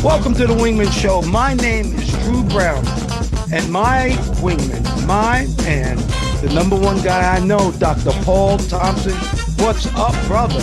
Welcome to the Wingman Show. My name is Drew Brown, and my wingman, my man, the number one guy I know, Dr. Paul Thompson. What's up, brother?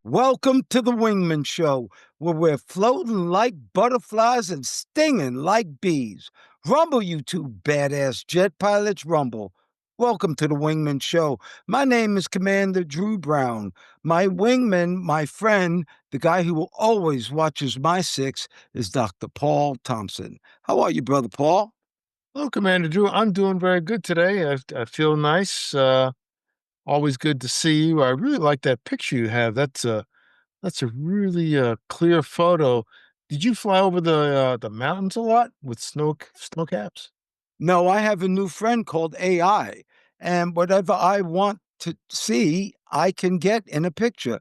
Welcome to the Wingman Show, where we're floating like butterflies and stinging like bees. Rumble, you two badass jet pilots, rumble. Welcome to the Wingman Show. My name is Commander Drew Brown. My wingman, my friend, the guy who always watches my six, is Dr. Paul Thompson. How are you, brother Paul? Hello, Commander Drew. I'm doing very good today. I feel nice. Always good to see you. I really like that picture you have. That's a really clear photo. Did you fly over the mountains a lot with snow caps? No, I have a new friend called AI, and whatever I want to see, I can get in a picture.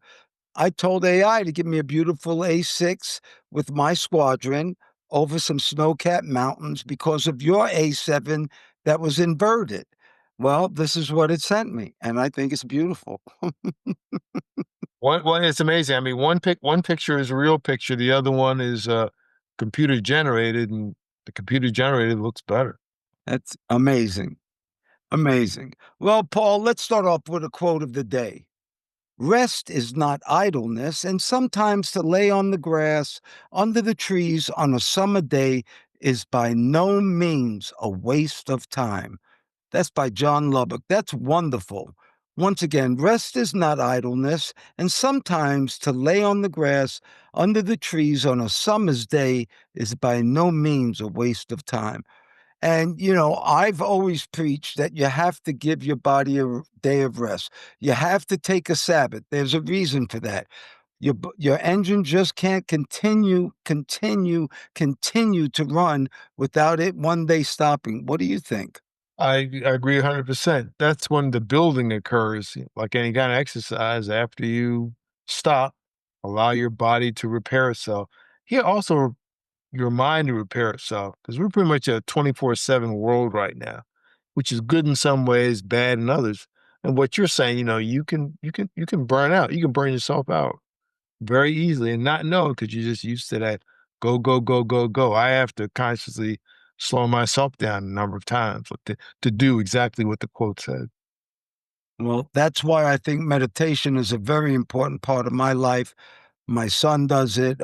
I told AI to give me a beautiful A6 with my squadron over some snow-capped mountains because of your A7 that was inverted. Well, this is what it sent me, and I think it's beautiful. One, it's amazing. I mean, one picture is a real picture. The other one is computer generated, and the computer generated looks better. That's amazing. Amazing. Well, Paul, let's start off with a quote of the day. Rest is not idleness, and sometimes to lay on the grass under the trees on a summer day is by no means a waste of time. That's by John Lubbock. That's wonderful. Once again, rest is not idleness, and sometimes to lay on the grass under the trees on a summer's day is by no means a waste of time. And, I've always preached that you have to give your body a day of rest. You have to take a Sabbath. There's a reason for that. Your engine just can't continue to run without it one day stopping. What do you think? I agree 100%. That's when the building occurs, like any kind of exercise. After you stop, allow your body to repair itself. Here, also your mind to repair itself, because we're pretty much a 24/7 world right now, which is good in some ways, bad in others. And what you're saying, you can burn out. You can burn yourself out very easily and not know because you're just used to that go, go, go, go, go. I have to consciously slow myself down a number of times to do exactly what the quote said. Well, that's why I think meditation is a very important part of my life. My son does it.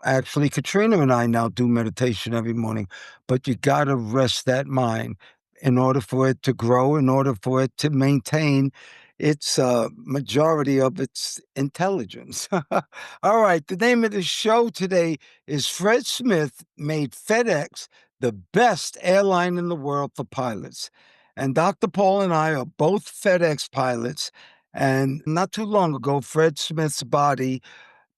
Actually, Katrina and I now do meditation every morning, but you got to rest that mind in order for it to grow, in order for it to maintain its majority of its intelligence. All right. The name of the show today is Fred Smith made FedEx the best airline in the world for pilots. And Dr. Paul and I are both FedEx pilots. And not too long ago, Fred Smith's body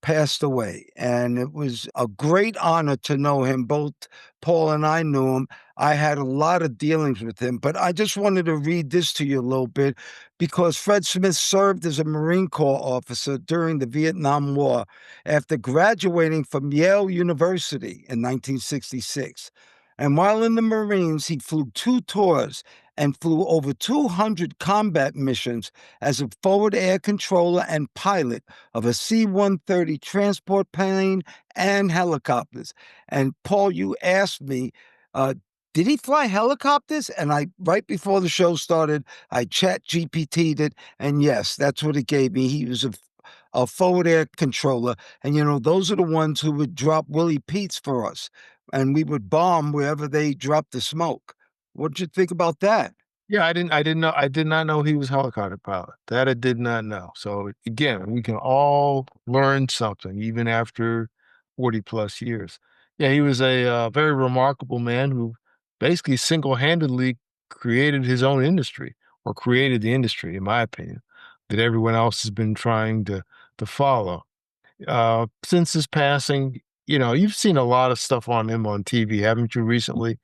passed away, and it was a great honor to know him. Both Paul and I knew him. I had a lot of dealings with him, but I just wanted to read this to you a little bit because Fred Smith served as a Marine Corps officer during the Viet Nam War after graduating from Yale University in 1966. And while in the Marines, he flew 2 tours and flew over 200 combat missions as a forward air controller and pilot of a C-130 transport plane and helicopters. And Paul, you asked me, did he fly helicopters? And right before the show started, I chat GPT'd it, and yes, that's what it gave me. He was a forward air controller, and those are the ones who would drop Willie Pete's for us, and we would bomb wherever they dropped the smoke. What did you think about that? Yeah, I did not know he was a helicopter pilot. That I did not know. So again, we can all learn something even after 40 plus years. Yeah, he was a very remarkable man who basically single-handedly created his own industry or created the industry, in my opinion, that everyone else has been trying to follow. Since his passing, you've seen a lot of stuff on him on TV, haven't you, recently?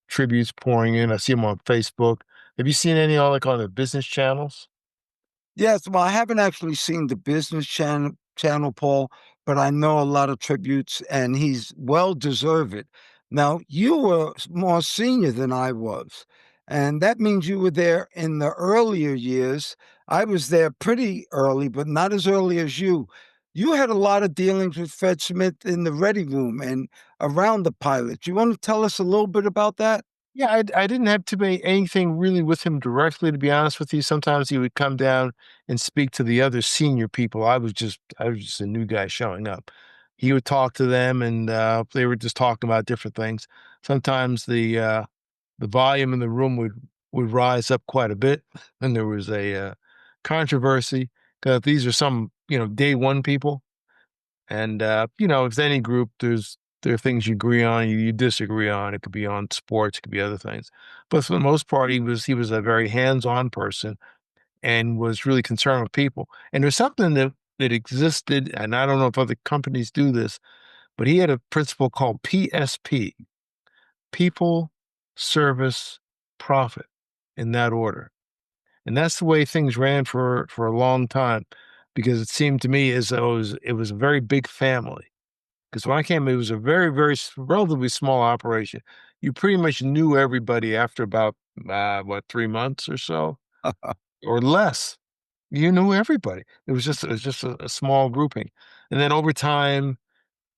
Tributes pouring in. I see them on Facebook. Have you seen any on like on the business channels? Yes, well, I haven't actually seen the business channel, Paul, but I know a lot of tributes, and he's well deserved. Now, you were more senior than I was, and that means you were there in the earlier years. I was there pretty early, but not as early as you. You had a lot of dealings with Fred Smith in the ready room and around the pilot. You want to tell us a little bit about that? Yeah, I didn't have to make anything really with him directly, to be honest with you. Sometimes he would come down and speak to the other senior people. I was just a new guy showing up. He would talk to them, and they were just talking about different things. Sometimes the volume in the room would rise up quite a bit, and there was a controversy because these are some day one people, and if it's any group, there are things you agree on, you disagree on. It could be on sports, it could be other things. But for the most part, he was a very hands-on person and was really concerned with people. And there's something that existed, and I don't know if other companies do this, but he had a principle called PSP, people, service, profit, in that order. And that's the way things ran for a long time, because it seemed to me as though it was a very big family. Because when I came, it was a very, relatively small operation. You pretty much knew everybody after about, what, 3 months or so, or less. You knew everybody. It was just a small grouping. And then over time,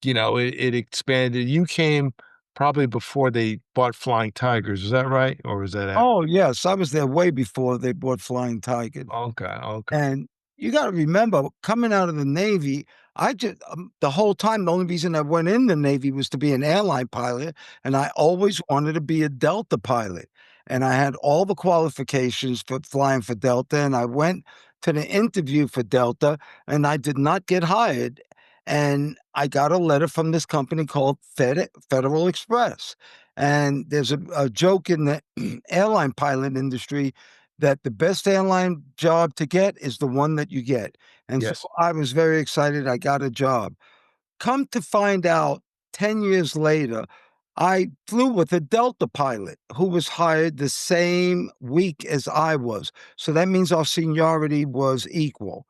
it expanded. You came probably before they bought Flying Tigers. Is that right? Or was that after? Oh, yes, I was there way before they bought Flying Tigers. Okay, okay. And you gotta remember, coming out of the Navy, I just the whole time, the only reason I went in the Navy was to be an airline pilot, and I always wanted to be a Delta pilot. And I had all the qualifications for flying for Delta, and I went to the interview for Delta, and I did not get hired. And I got a letter from this company called Federal Express. And there's a joke in the airline pilot industry that the best airline job to get is the one that you get. And so Yes. I was very excited. I got a job. Come to find out, 10 years later, I flew with a Delta pilot who was hired the same week as I was. So that means our seniority was equal.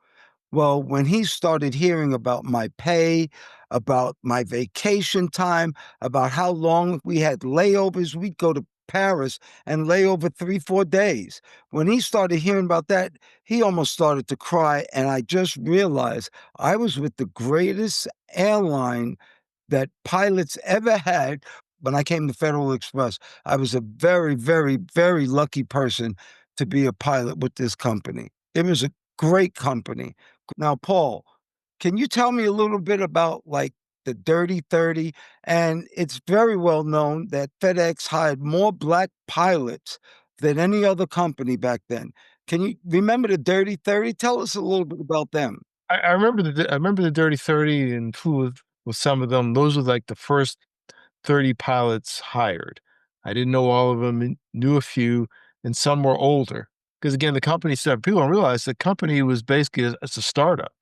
Well, when he started hearing about my pay, about my vacation time, about how long we had layovers, we'd go to Paris and lay over 3, 4 days. When he started hearing about that, he almost started to cry, and I just realized I was with the greatest airline that pilots ever had when I came to Federal Express. I was a very, very, very lucky person to be a pilot with this company. It was a great company. Now, Paul, can you tell me a little bit about like the Dirty 30? And it's very well known that FedEx hired more black pilots than any other company back then. Can you remember the Dirty 30? Tell us a little bit about them. I remember the Dirty 30 and flew with some of them. Those were like the first 30 pilots hired. I didn't know all of them, knew a few, and some were older. Because again, the company started, people don't realize the company was basically it's a startup.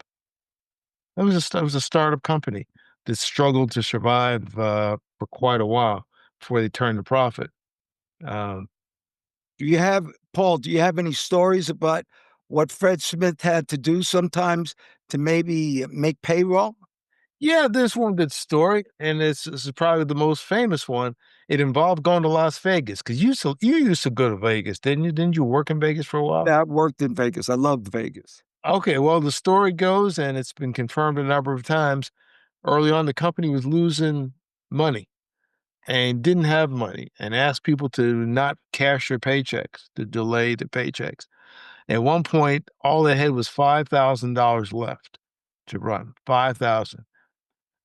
It was a startup company that struggled to survive for quite a while before they turned a profit. Um, Do you have Paul, do you have any stories about what Fred Smith had to do sometimes to maybe make payroll? yeah, there's one good story, and this is probably the most famous one. It involved going to Las Vegas because you used to go to Vegas, didn't you? Didn't you work in Vegas for a while? Yeah, I worked in Vegas. I loved Vegas. Okay, well, the story goes, and it's been confirmed a number of times. Early on, the company was losing money and didn't have money, and asked people to not cash their paychecks, to delay the paychecks. At one point, all they had was $5,000 left to run, 5,000.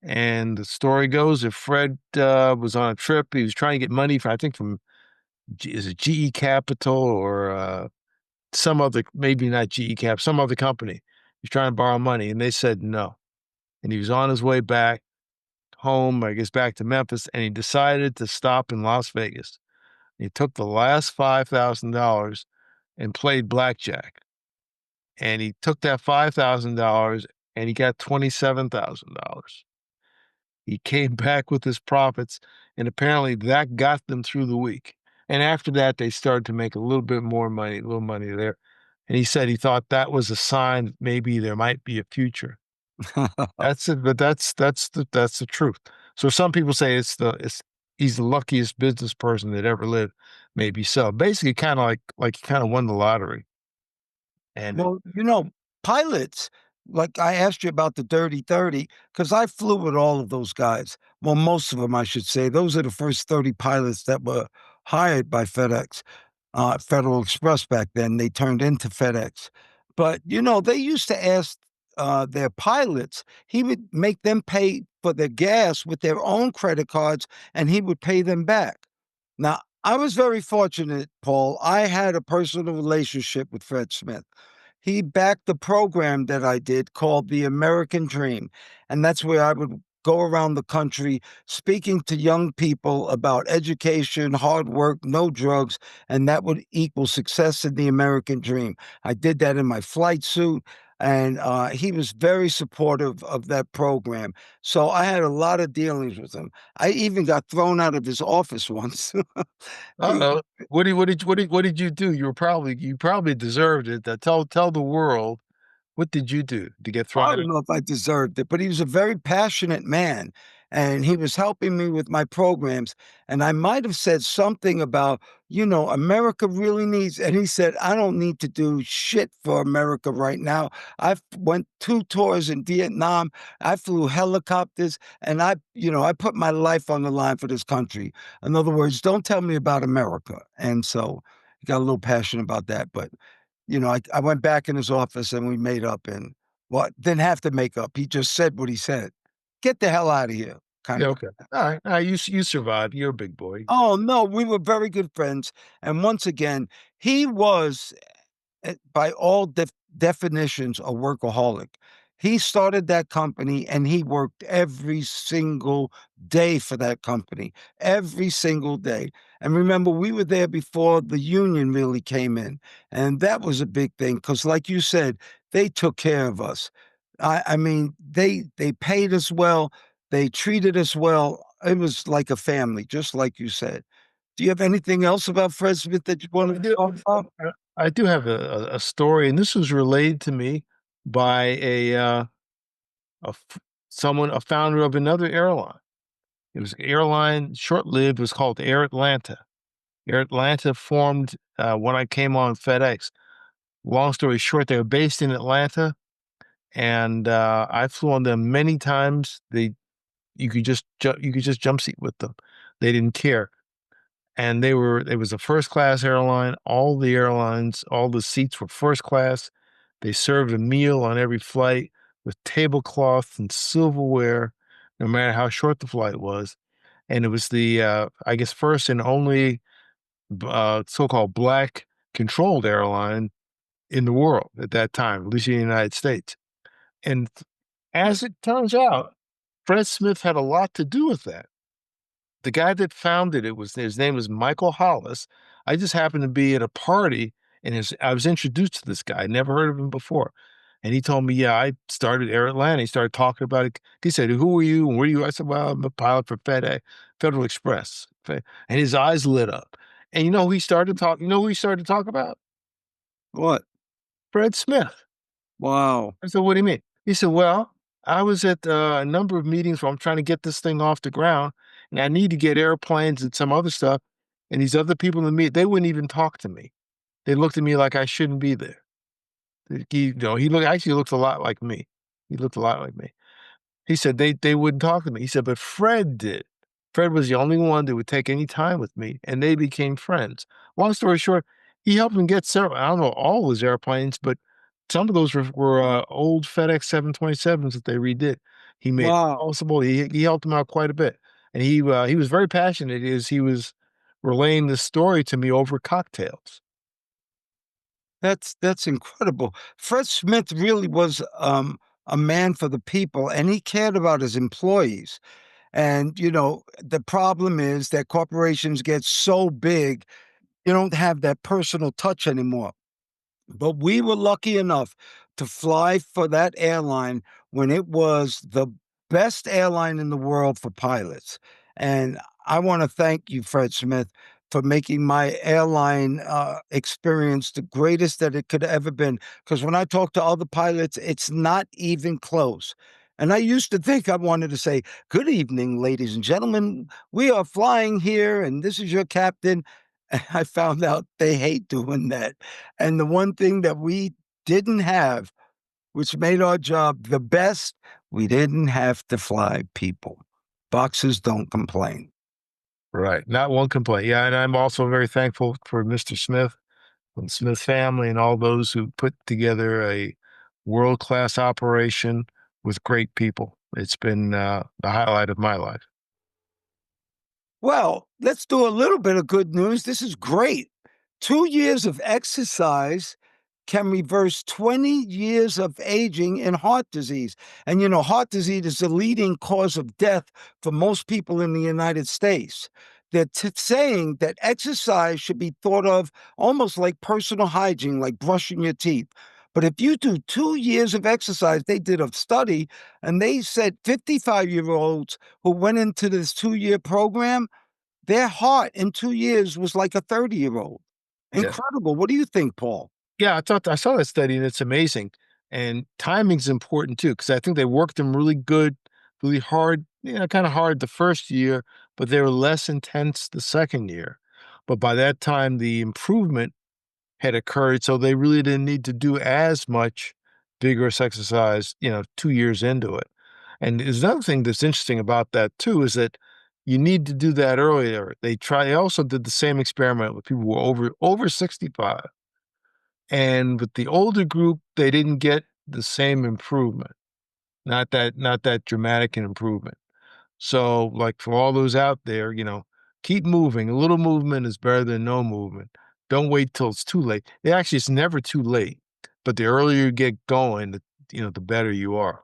And the story goes that Fred was on a trip. He was trying to get money from, I think, from is it GE Capital or some other, maybe not GE Cap, some other company. He's trying to borrow money, and they said no. And he was on his way back home, I guess back to Memphis, and he decided to stop in Las Vegas. He took the last $5,000 and played blackjack. And he took that $5,000 and he got $27,000. He came back with his profits, and apparently that got them through the week. And after that, they started to make a little bit more money, a little money there. And he said he thought that was a sign that maybe there might be a future. That's it, but that's the truth. So some people say it's he's the luckiest business person that ever lived, maybe so. Basically, kind of like he kind of won the lottery. And Well, pilots, like I asked you about the Dirty 30, because I flew with all of those guys. Well, most of them, I should say. Those are the first 30 pilots that were hired by FedEx, Federal Express back then. They turned into FedEx. But, they used to ask their pilots, he would make them pay for their gas with their own credit cards, and he would pay them back. Now, I was very fortunate, Paul. I had a personal relationship with Fred Smith. He backed the program that I did called The American Dream. And that's where I would go around the country speaking to young people about education, hard work, no drugs, and that would equal success in the American dream. I did that in my flight suit. And he was very supportive of that program. So I had a lot of dealings with him. I even got thrown out of his office once. He, uh-oh, what did you do? You probably deserved it. Tell the world, what did you do to get thrown I out? don't know if I deserved it, but he was a very passionate man, and he was helping me with my programs. And I might have said something about, America really needs. And he said, I don't need to do shit for America right now. I went 2 tours in Vietnam. I flew helicopters, and I put my life on the line for this country. In other words, don't tell me about America. And so he got a little passionate about that, but I went back in his office and we made up and well, didn't have to make up. He just said what he said. Get the hell out of here. Kind Yeah, of. okay. All right, you survived. You're a big boy. Oh no, we were very good friends. And once again, he was by all definitions, a workaholic. He started that company and he worked every single day for that company, every single day. And remember, we were there before the union really came in. And that was a big thing because, like you said, they took care of us. I mean, they paid us well, they treated us well. It was like a family, just like you said. Do you have anything else about Fred Smith that you I want to do, talk about? I do have a story, and this was relayed to me by a f- someone, a founder of another airline. It was an airline, short-lived, was called Air Atlanta. Air Atlanta formed when I came on FedEx. Long story short, they were based in Atlanta, and I flew on them many times. You could just jump seat with them. They didn't care. And it was a first class airline. All the airlines, all the seats were first class. They served a meal on every flight with tablecloths and silverware, no matter how short the flight was. And it was the, I guess, first and only so-called black controlled airline in the world at that time, at least in the United States. And as it turns out, Fred Smith had a lot to do with that. The guy that founded it was his name was Michael Hollis. I just happened to be at a party and I was introduced to this guy. I never heard of him before. And he told me, yeah, I started Air Atlanta. He started talking about it. He said, who are you? And where are you? I said, well, I'm a pilot for FedEx, Federal Express. And his eyes lit up. And you know who he started to talk about? What? Fred Smith. Wow. I said, "What do you mean?" He said, "Well, I was at a number of meetings where I'm trying to get this thing off the ground, and I need to get airplanes and some other stuff. And these other people in the meet, they wouldn't even talk to me. They looked at me like I shouldn't be there. He actually looked a lot like me. He looked a lot like me. He said they wouldn't talk to me. He said, but Fred did. Fred was the only one that would take any time with me, and they became friends. Long story short, he helped him get several, I don't know all his airplanes, but some of those were old FedEx 727s that they redid. He made it Wow. possible. He helped him out quite a bit, and he was very passionate as he was relaying this story to me over cocktails. That's incredible. Fred Smith really was a man for the people and he cared about his employees. And the problem is that corporations get so big, you don't have that personal touch anymore. But we were lucky enough to fly for that airline when it was the best airline in the world for pilots. And I want to thank you, Fred Smith, for making my airline experience the greatest that it could ever been. Because when I talk to other pilots, it's not even close. And I used to think I wanted to say, "Good evening, ladies and gentlemen. We are flying here, and this is your captain." And I found out they hate doing that. And the one thing that we didn't have, which made our job the best, we didn't have to fly people. Boxers don't complain. Right. Not one complaint. Yeah, and I'm also very thankful for Mr. Smith and the Smith family and all those who put together a world-class operation with great people. It's been the highlight of my life. Well, let's do a little bit of good news. This is great. 2 years of exercise can reverse 20 years of aging in heart disease. And heart disease is the leading cause of death for most people in the United States. They're saying that exercise should be thought of almost like personal hygiene, like brushing your teeth. But if you do 2 years of exercise, they did a study and they said 55-year-olds who went into this 2-year program, their heart in 2 years was like a 30-year-old. Yeah. Incredible. What do you think, Paul? Yeah, I saw that study and it's amazing. And timing's important too, because I think they worked them really good, really hard, kind of hard the first year, but they were less intense the second year. But by that time, the improvement had occurred, so they really didn't need to do as much vigorous exercise, 2 years into it. And there's another thing that's interesting about that too, is that you need to do that earlier. They also did the same experiment with people who were over 65. And with the older group, they didn't get the same improvement, not that dramatic an improvement. So, like, for all those out there, keep moving. A little movement is better than no movement. Don't wait till it's too late. Actually, it's never too late, but the earlier you get going, the better you are.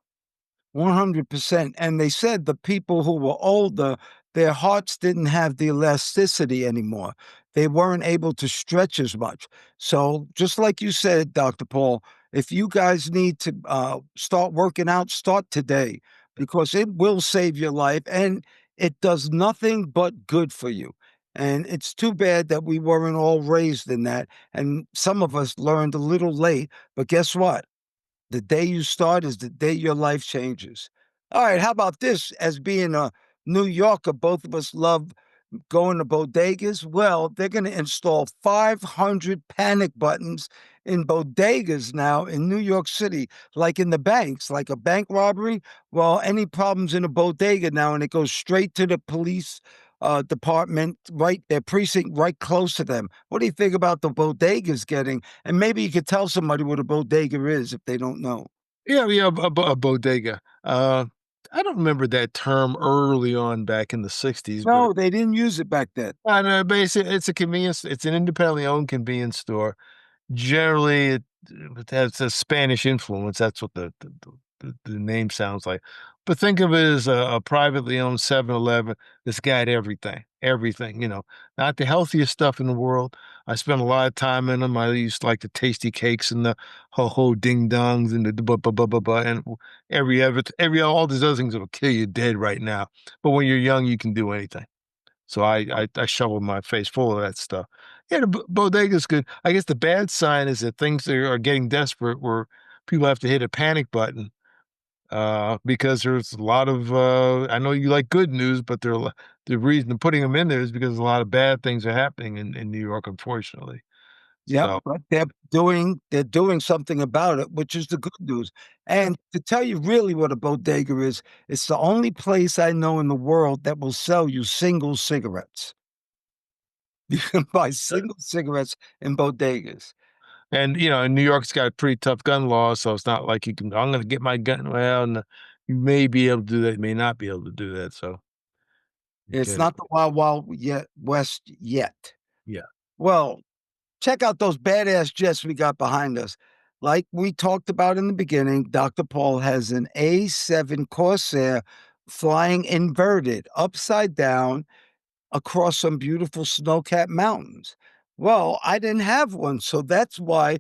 100%. And they said the people who were older, their hearts didn't have the elasticity anymore. They weren't able to stretch as much. So, just like you said, Dr. Paul, if you guys need to start working out, start today because it will save your life and it does nothing but good for you. And it's too bad that we weren't all raised in that. And some of us learned a little late. But guess what? The day you start is the day your life changes. All right, how about this? As being a New Yorker, both of us love going to bodegas. Well, they're going to install 500 panic buttons in bodegas now in New York City, like in the banks, like a bank robbery. Well, any problems in a bodega now, and it goes straight to the police department, right, their precinct right close to them. What do you think about the bodegas getting? And maybe you could tell somebody what a bodega is if they don't know. Yeah, yeah, a bodega. I don't remember that term early on back in the '60s, but No, they didn't use it back then. I know, but it's a convenience. It's an independently owned convenience store. Generally, it has a Spanish influence, that's what the name sounds like. But think of it as a privately owned 7-Eleven that's got everything, not the healthiest stuff in the world. I spent a lot of time in them. I used to like the tasty cakes and the ho-ho ding-dongs and the bu bu bu bu bu and every all these other things that'll kill you dead right now. But when you're young, you can do anything. So I shoveled my face full of that stuff. Yeah, the bodega's good. I guess the bad sign is that things are getting desperate where people have to hit a panic button, because there's a lot of, I know you like good news, but the reason they're putting them in there is because a lot of bad things are happening in New York, unfortunately. Yep, So, but they're doing something about it, which is the good news. And to tell you really what a bodega is, it's the only place I know in the world that will sell you single cigarettes. You can buy single cigarettes in bodegas. and, and New York's got pretty tough gun laws, so it's not like you can, I'm gonna get my gun. Well, no, you may be able to do that, you may not be able to do that. So, It's get it. not the Wild Wild yet West yet. Yeah. Well, check out those badass jets we got behind us. Like we talked about in the beginning, Dr. Paul has an A7 Corsair flying inverted, upside down, across some beautiful snow-capped mountains. Well, I didn't have one, so that's why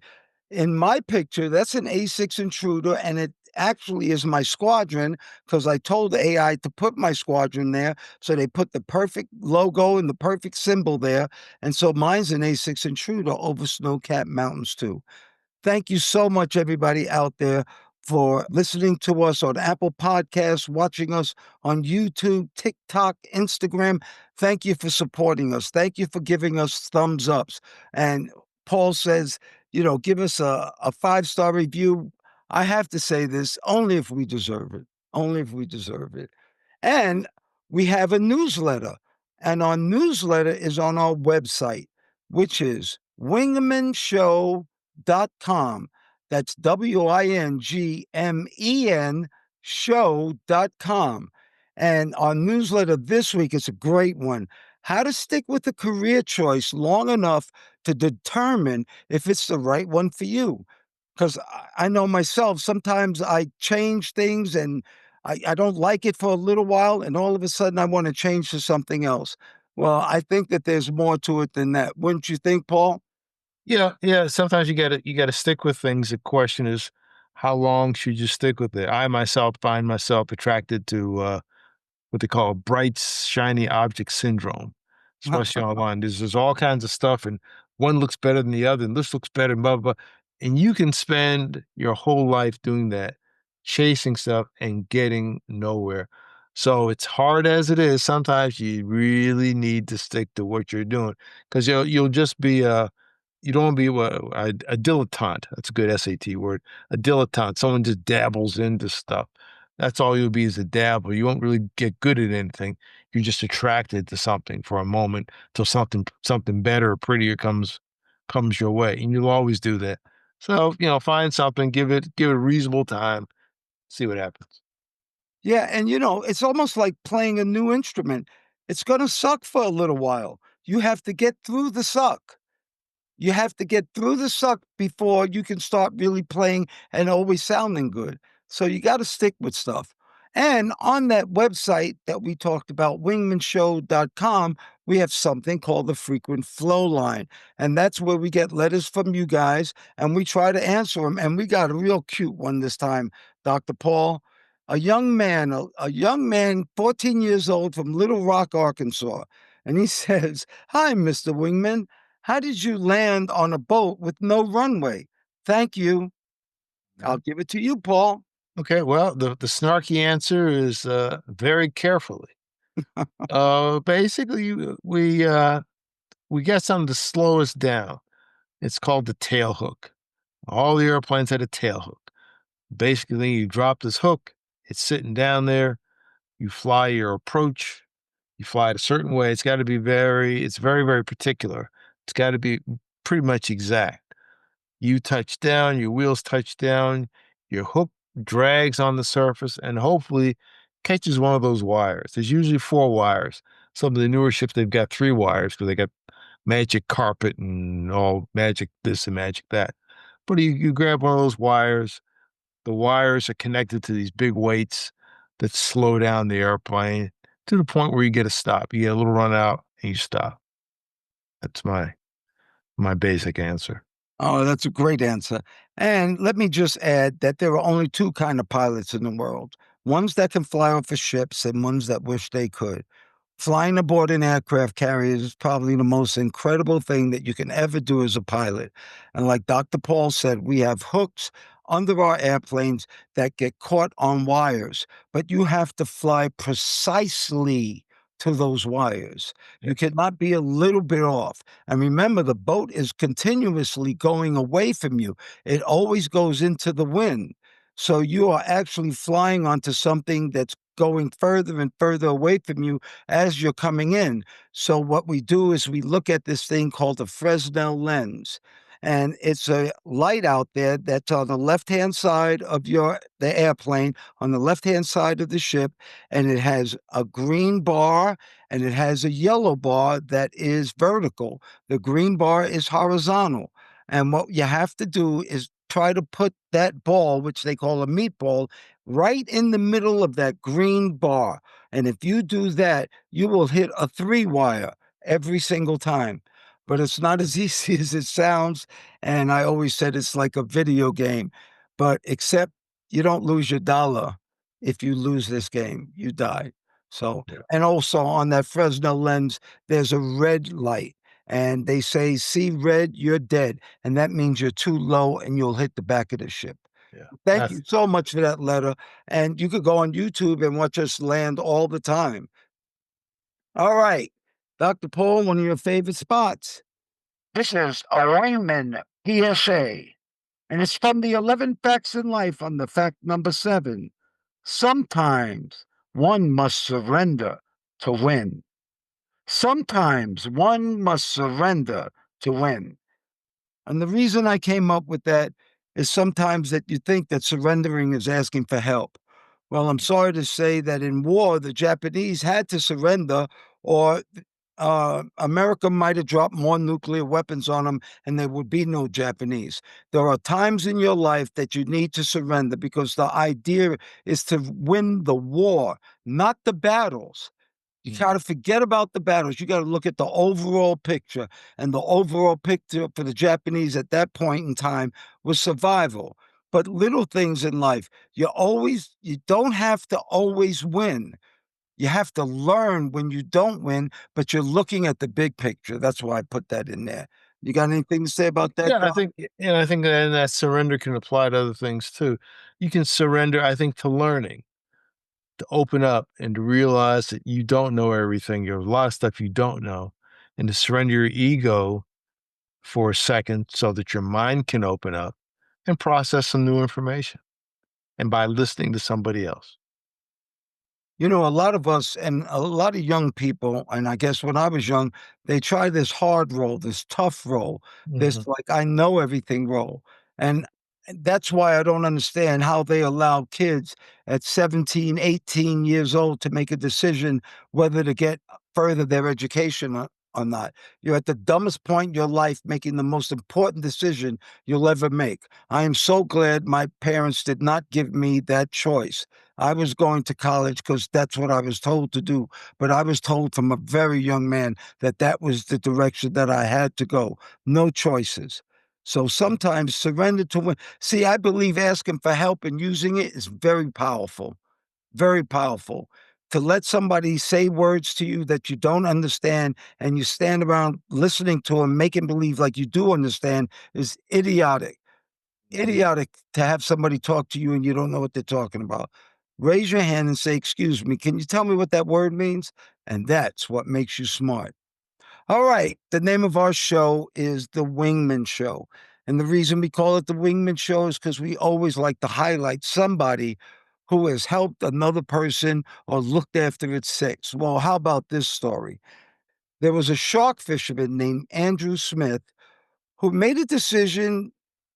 in my picture, that's an A6 Intruder, and it actually is my squadron because I told the AI to put my squadron there, so they put the perfect logo and the perfect symbol there, and so mine's an A6 Intruder over snow-capped mountains too. Thank you so much, everybody out there, for listening to us on Apple Podcasts, watching us on YouTube, TikTok, Instagram. Thank you for supporting us. Thank you for giving us thumbs ups. And Paul says, give us a 5-star review. I have to say this only if we deserve it. Only if we deserve it. And we have a newsletter, and our newsletter is on our website, which is wingmanshow.com. That's WINGMEN show.com. And our newsletter this week is a great one. How to stick with a career choice long enough to determine if it's the right one for you. Because I know myself, sometimes I change things and I don't like it for a little while, and all of a sudden I want to change to something else. Well, I think that there's more to it than that. Wouldn't you think, Paul? Yeah. Sometimes you gotta stick with things. The question is, how long should you stick with it? I myself find myself attracted to what they call bright, shiny object syndrome, especially online. There's all kinds of stuff, and one looks better than the other, and this looks better, blah, blah, blah. And you can spend your whole life doing that, chasing stuff and getting nowhere. So it's hard as it is. Sometimes you really need to stick to what you're doing because you'll just be you don't want to be a dilettante. That's a good SAT word. A dilettante. Someone just dabbles into stuff. That's all you'll be is a dabble. You won't really get good at anything. You're just attracted to something for a moment till something better or prettier comes your way. And you'll always do that. So, find something, give it a reasonable time, see what happens. Yeah, and it's almost like playing a new instrument. It's going to suck for a little while. You have to get through the suck. You have to get through the suck before you can start really playing and always sounding good. So you got to stick with stuff. And on that website that we talked about, wingmanshow.com, we have something called the frequent flow line. And that's where we get letters from you guys and we try to answer them. And we got a real cute one this time, Dr. Paul. A young man, 14 years old from Little Rock, Arkansas. And he says, "Hi, Mr. Wingman. How did you land on a boat with no runway? Thank you." I'll give it to you, Paul. Okay, well, the snarky answer is very carefully. Basically, we got something to slow us down. It's called the tail hook. All the airplanes had a tail hook. Basically, you drop this hook, it's sitting down there, you fly your approach, you fly it a certain way. It's very, very particular. It's got to be pretty much exact. You touch down, your wheels touch down, your hook drags on the surface and hopefully catches one of those wires. There's usually 4 wires. Some of the newer ships, they've got 3 wires because they got magic carpet and all magic this and magic that. But you grab one of those wires, the wires are connected to these big weights that slow down the airplane to the point where you get a stop. You get a little run out and you stop. That's my basic answer. Oh, that's a great answer. And let me just add that there are only two kind of pilots in the world. Ones that can fly off of ships and ones that wish they could. Flying aboard an aircraft carrier is probably the most incredible thing that you can ever do as a pilot. And like Dr. Paul said, we have hooks under our airplanes that get caught on wires, but you have to fly precisely to those wires. Yeah. You cannot be a little bit off. And remember, the boat is continuously going away from you. It always goes into the wind. So you are actually flying onto something that's going further and further away from you as you're coming in. So what we do is we look at this thing called a Fresnel lens. And it's a light out there that's on the left-hand side of the airplane, on the left-hand side of the ship, and it has a green bar and it has a yellow bar that is vertical. The green bar is horizontal. And what you have to do is try to put that ball, which they call a meatball, right in the middle of that green bar. And if you do that, you will hit a 3-wire every single time. But it's not as easy as it sounds. And I always said it's like a video game. But except you don't lose your dollar. If you lose this game, you die. So, Yeah. and also on that Fresnel lens, there's a red light. And they say, see red, you're dead. And that means you're too low and you'll hit the back of the ship. Yeah. Thank That's you so much for that letter. And you could go on YouTube and watch us land all the time. All right. Dr. Paul, one of your favorite spots. This is a Wingman PSA, and it's from the 11 Facts in Life on the fact number 7. Sometimes one must surrender to win. Sometimes one must surrender to win. And the reason I came up with that is sometimes that you think that surrendering is asking for help. Well, I'm sorry to say that in war, the Japanese had to surrender, or America might have dropped more nuclear weapons on them and there would be no Japanese. There are times in your life that you need to surrender because the idea is to win the war, not the battles. You got to forget about the battles. You got to look at the overall picture. And the overall picture for the Japanese at that point in time was survival. But little things in life, you don't have to always win. You have to learn when you don't win, but you're looking at the big picture. That's why I put that in there. You got anything to say about that, yeah, Doc? I think that surrender can apply to other things too. You can surrender, I think, to learning, to open up and to realize that you don't know everything. There's a lot of stuff you don't know, and to surrender your ego for a second so that your mind can open up and process some new information. And by listening to somebody else. You know, a lot of us and a lot of young people, and I guess when I was young, they try this hard role, this tough role, this Mhm. like I know everything role. And that's why I don't understand how they allow kids at 17, 18 years old to make a decision whether to get further their education or not. You're at the dumbest point in your life making the most important decision you'll ever make. I am so glad my parents did not give me that choice. I was going to college because that's what I was told to do. But I was told from a very young man that that was the direction that I had to go. No choices. So sometimes surrender to win. See, I believe asking for help and using it is very powerful, very powerful. To let somebody say words to you that you don't understand and you stand around listening to them, making believe like you do understand is idiotic. Idiotic to have somebody talk to you and you don't know what they're talking about. Raise your hand and say, "Excuse me, can you tell me what that word means?" And that's what makes you smart. All right, the name of our show is The Wingman Show. And the reason we call it The Wingman Show is because we always like to highlight somebody who has helped another person or looked after its six. Well, how about this story? There was a shark fisherman named Andrew Smith who made a decision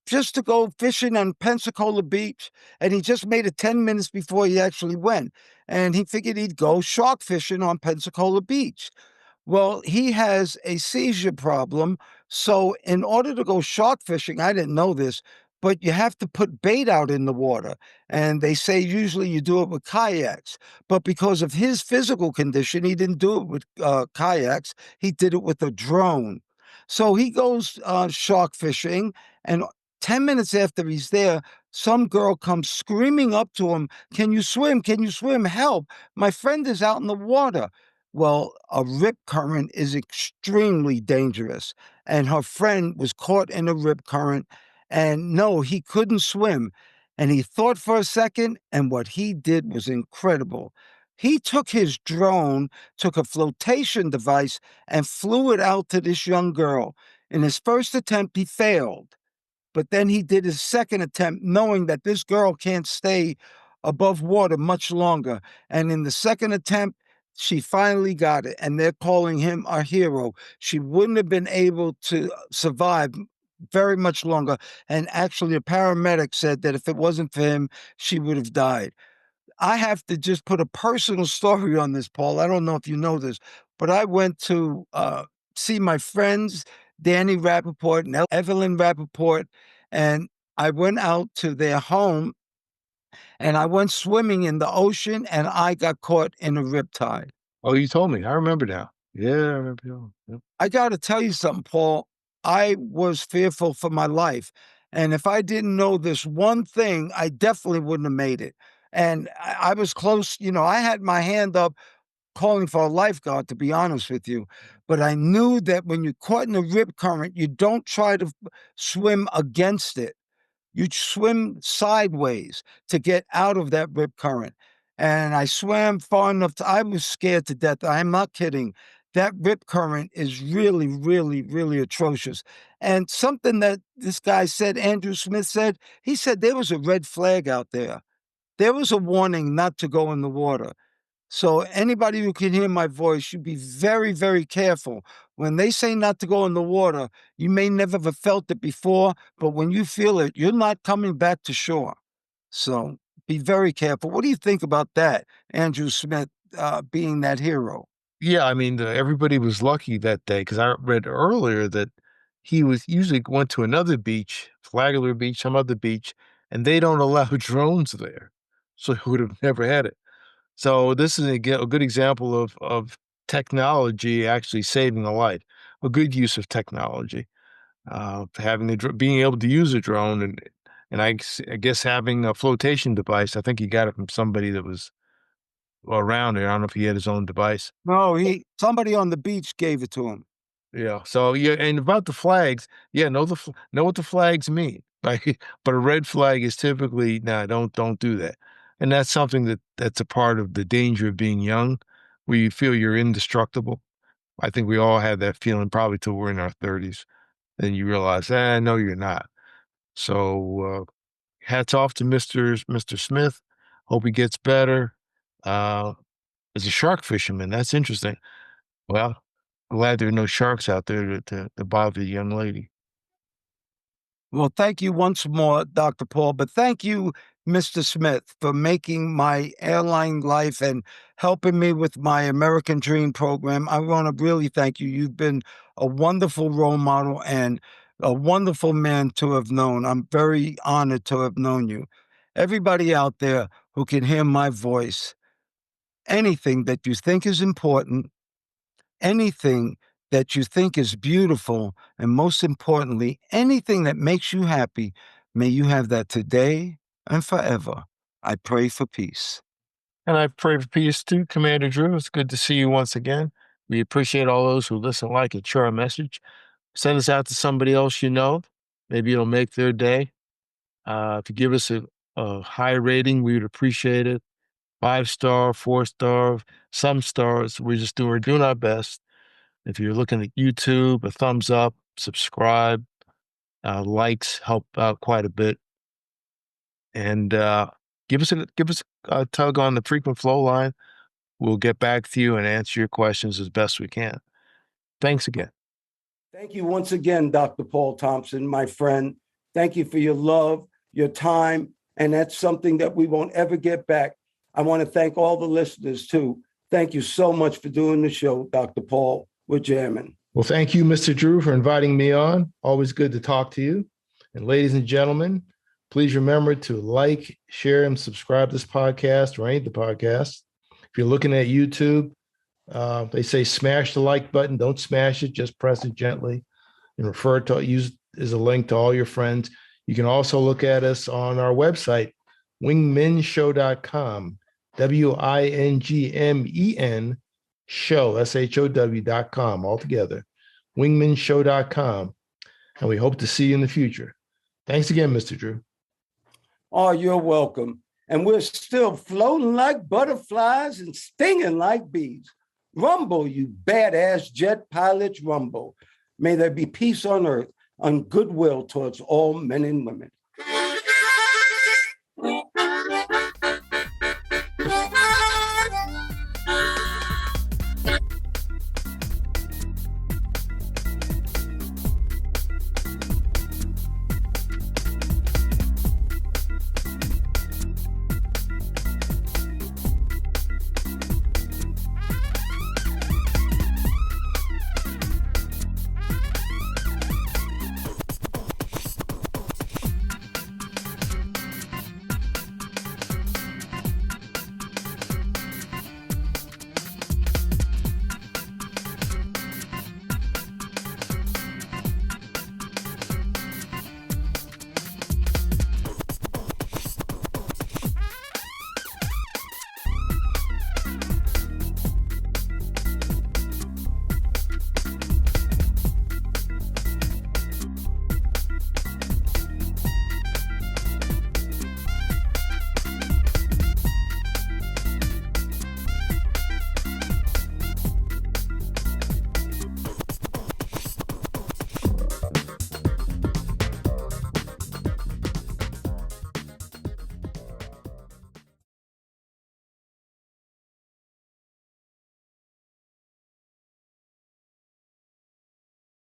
just to go fishing on Pensacola Beach, and he just made it 10 minutes before he actually went. And he figured he'd go shark fishing on Pensacola Beach. Well, he has a seizure problem. So, in order to go shark fishing, I didn't know this, but you have to put bait out in the water. And they say usually you do it with kayaks. But because of his physical condition, he didn't do it with kayaks. He did it with a drone. So he goes shark fishing, and 10 minutes after he's there, some girl comes screaming up to him, "Can you swim? Can you swim? Help! My friend is out in the water." Well, a rip current is extremely dangerous, and her friend was caught in a rip current, and no, he couldn't swim. And he thought for a second, and what he did was incredible. He took his drone, took a flotation device, and flew it out to this young girl. In his first attempt, he failed. But then he did his second attempt, knowing that this girl can't stay above water much longer. And in the second attempt, she finally got it. And they're calling him a hero. She wouldn't have been able to survive very much longer. And actually, a paramedic said that if it wasn't for him, she would have died. I have to just put a personal story on this, Paul. I don't know if you know this, but I went to see my friends, Danny Rappaport and Evelyn Rappaport, and I went out to their home and I went swimming in the ocean and I got caught in a riptide. Oh, you told me. I remember now. Yeah, I remember now. Yep. I got to tell you something, Paul. I was fearful for my life. And if I didn't know this one thing, I definitely wouldn't have made it. And I was close, I had my hand up calling for a lifeguard, to be honest with you. But I knew that when you're caught in a rip current, you don't try to swim against it. You swim sideways to get out of that rip current. And I swam far enough I was scared to death. I'm not kidding. That rip current is really, really, really atrocious. And something that this guy said, Andrew Smith said, he said there was a red flag out there. There was a warning not to go in the water. So anybody who can hear my voice should be very, very careful. When they say not to go in the water, you may never have felt it before, but when you feel it, you're not coming back to shore. So be very careful. What do you think about that, Andrew Smith being that hero? Yeah, I mean, everybody was lucky that day because I read earlier that he was usually went to another beach, Flagler Beach, some other beach, and they don't allow drones there, so he would have never had it. So this is a good example of technology actually saving a life, a good use of technology. Having being able to use a drone and I guess having a flotation device. I think he got it from somebody that was around there. I don't know if he had his own device. No, somebody on the beach gave it to him. Yeah. So yeah, and about the flags, yeah, know what the flags mean. Like, but a red flag is typically nah, don't do that. And that's something that's a part of the danger of being young, where you feel you're indestructible. I think we all have that feeling probably till we're in our 30s. Then you realize, no, you're not. So hats off to Mr. Smith. Hope he gets better. Uh, as a shark fisherman, that's interesting. Well, glad there are no sharks out there to bother the young lady. Well, thank you once more, Dr. Paul, but thank you, Mr. Smith, for making my airline life and helping me with my American Dream program. I want to really thank you. You've been a wonderful role model and a wonderful man to have known. I'm very honored to have known you. Everybody out there who can hear my voice, anything that you think is important, anything that you think is beautiful, and most importantly, anything that makes you happy, may you have that today and forever. I pray for peace. And I pray for peace too, Commander Drew. It's good to see you once again. We appreciate all those who listen, like, and share our message. Send us out to somebody else you know. Maybe it'll make their day. If you give us a high rating, we would appreciate it. 5 star, 4 star, some stars. We're doing our best. If you're looking at YouTube, a thumbs up, subscribe, likes help out quite a bit. And give us a tug on the frequent flow line. We'll get back to you and answer your questions as best we can. Thanks again. Thank you once again, Dr. Paul Thompson, my friend. Thank you for your love, your time, and that's something that we won't ever get back. I want to thank all the listeners, too. Thank you so much for doing the show, Dr. Paul. We're jamming. Well, thank you, Mr. Drew, for inviting me on. Always good to talk to you. And ladies and gentlemen, please remember to like, share, and subscribe to this podcast or any of the podcasts. If you're looking at YouTube, they say smash the like button. Don't smash it. Just press it gently and use as a link to all your friends. You can also look at us on our website, wingmenshow.com, WINGMEN show, SHOW.com, altogether, wingmenshow.com. And we hope to see you in the future. Thanks again, Mr. Drew. Oh, you're welcome. And we're still floating like butterflies and stinging like bees. Rumble, you badass jet pilots, rumble. May there be peace on earth, and goodwill towards all men and women.